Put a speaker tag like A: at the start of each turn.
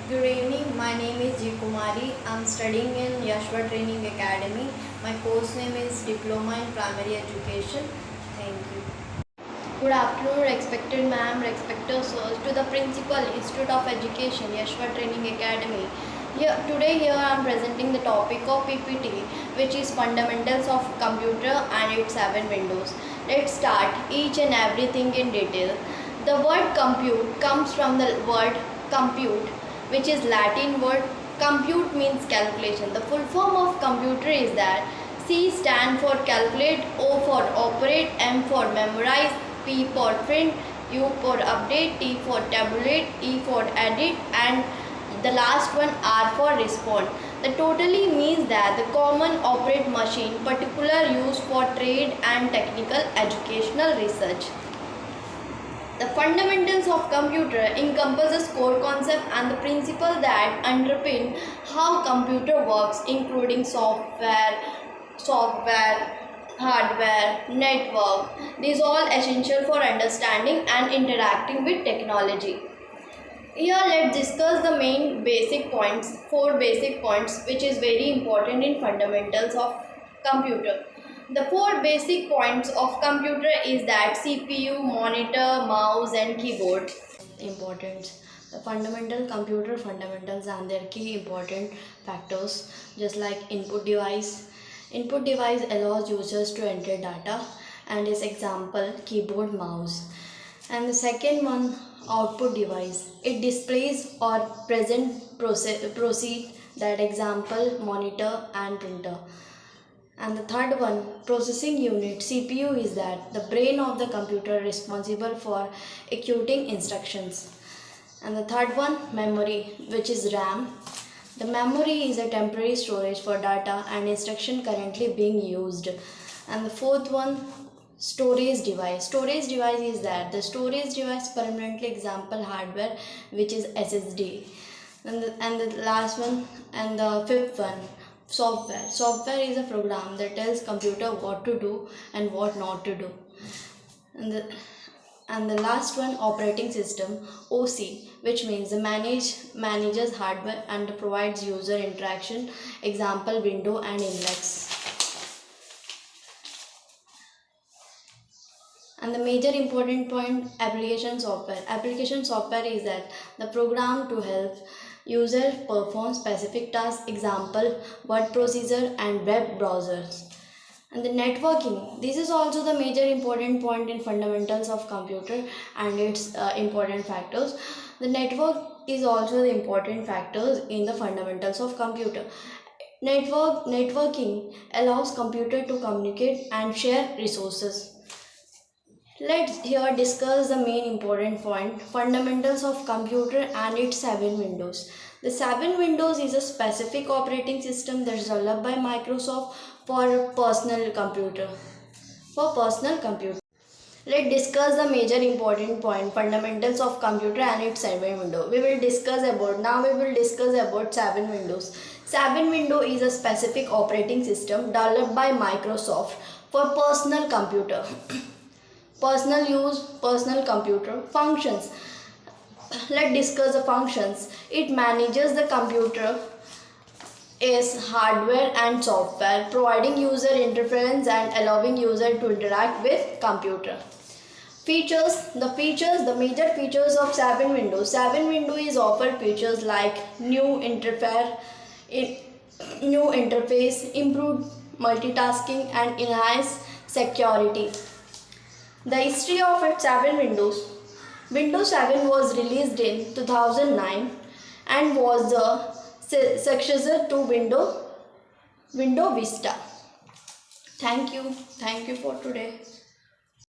A: Good evening, my name is G. Kumari. I'm studying in Yashva Training Academy. My course name is Diploma in Primary Education. Thank you. Good afternoon, respected ma'am, respected sirs, to the Principal, Institute of Education, Yashva Training Academy. Today I am presenting the topic of PPT, which is Fundamentals of Computer and its 7 windows. Let's start each and everything in detail. The word compute comes from the word compute, which is Latin word. Compute means calculation. The full form of computer is that C stand for calculate, O for operate, M for memorize, P for print, U for update, T for tabulate, E for edit, and the last one R for respond. The totally means that the common operate machine particular used for trade and technical educational research. The fundamentals of computer encompasses core concept and the principle that underpin how computer works, including software, hardware, network. These all essential for understanding and interacting with technology. Here let's discuss the main basic points, 4 basic points which is very important in fundamentals of computer. The 4 basic points of computer is that CPU, monitor, mouse and keyboard. Important. The fundamental computer fundamentals and their key important factors, just like input device. Input device allows users to enter data and is example keyboard, mouse. And the second one, output device. It displays or present proceed, that example monitor and printer. And the third one, processing unit. CPU is that the brain of the computer responsible for executing instructions. And the third one, memory, which is RAM. The memory is a temporary storage for data and instruction currently being used. And the fourth one, storage device. Storage device is that the storage device permanently example hardware, which is SSD. And the last one and the fifth one, software. Software is a program that tells computer what to do and what not to do. And the last one, operating system, OC, which means the manages hardware and provides user interaction, example window and index. And the major important point, application software. Application software is that the program to help user perform specific tasks, example word processor and web browsers. And the networking, this is also the major important point in fundamentals of computer and its important factors. The network is also the important factors in the fundamentals of computer. Networking allows computer to communicate and share resources. Let's here discuss the main important point, fundamentals of computer and its 7 windows. The 7 windows is a specific operating system that's developed by Microsoft for personal computer. Let's discuss the major important point, fundamentals of computer and its 7 window. We will discuss about 7 windows. 7 window is a specific operating system developed by Microsoft for personal computer. Personal use, personal computer. Functions. Let's discuss the functions. It manages the computer is hardware and software, providing user interference and allowing user to interact with computer. Features. The major features of 7 windows. 7 window is offer features like new interface, improved multitasking and enhanced security. The history of its 7 windows. Windows 7 was released in 2009 and was the successor to Windows Vista. Thank you for today.